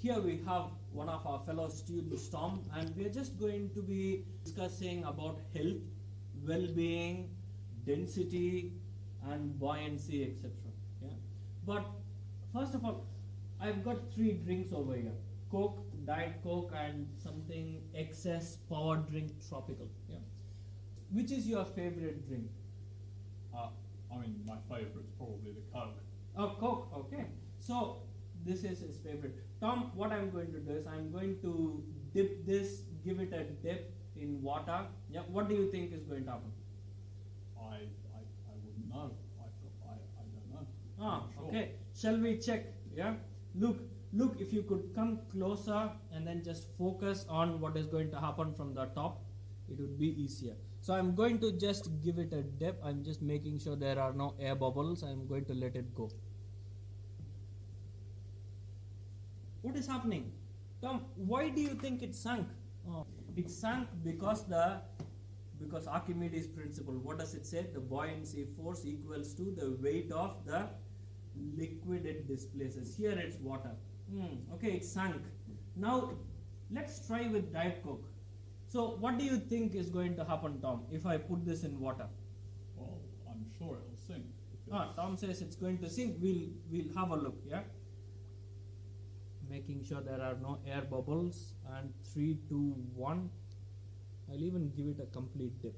here we have one of our fellow students, Tom, and we are just going to be discussing about health, well-being, density, and buoyancy, etc. Yeah. But first of all, I've got three drinks over here: Coke, Diet Coke, and something excess power drink tropical. Yeah. Which is your favorite drink? My favourite's probably the Coke. Oh, Coke. Okay. So this is his favorite. Tom, what I'm going to do is I'm going to dip this, give it a dip in water. Yeah. What do you think is going to happen? I wouldn't know. I don't know. Sure. Okay. Shall we check? Yeah. Look. If you could come closer and then just focus on what is going to happen from the top, it would be easier. So I'm going to just give it a dip. I'm just making sure there are no air bubbles. I'm going to let it go. What is happening? Tom, why do you think it sank? It sank because Archimedes principle. What does it say? The buoyancy force equals to the weight of the liquid it displaces. Here it's water. Okay, it sank. Now let's try with Diet Coke. So what do you think is going to happen, Tom, if I put this in water? Well, I'm sure it'll sink. Tom says it's going to sink. We'll have a look, yeah? Making sure there are no air bubbles, and 3, 2, 1. I'll even give it a complete dip.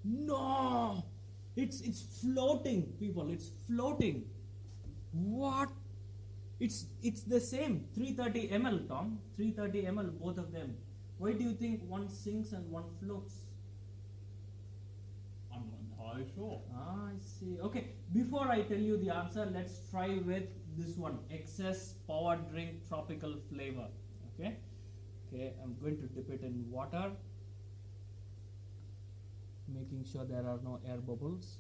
No! It's floating, people. It's floating. What? It's the same. 330 ml, Tom. 330 ml, both of them. Why do you think one sinks and one floats? I'm not entirely sure. I see. Okay, before I tell you the answer, let's try with this one. Excess power drink tropical flavor. Okay, I'm going to dip it in water, making sure there are no air bubbles.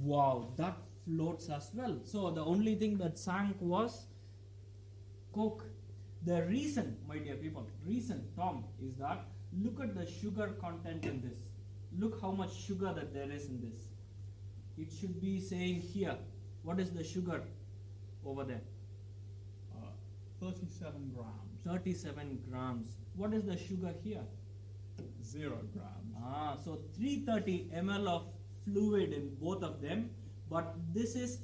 Wow, that floats as well. So the only thing that sank was Coke. The reason, my dear people, Tom, is that look at the sugar content in this. Look how much sugar that there is in this. It should be saying here. What is the sugar over there? 37 grams. 37 grams. What is the sugar here? 0 grams. So 330 ml of fluid in both of them, but this is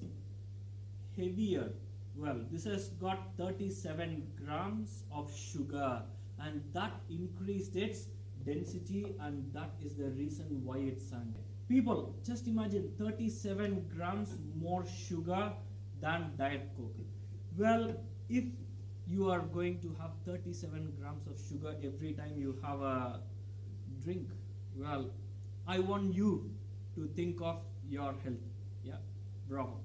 heavier. Well, this has got 37 grams of sugar, and that increased its density, and that is the reason why it sank. People, just imagine 37 grams more sugar than Diet Coke. Well, if you are going to have 37 grams of sugar every time you have a drink, well, I want you to think of your health. Yeah, bravo.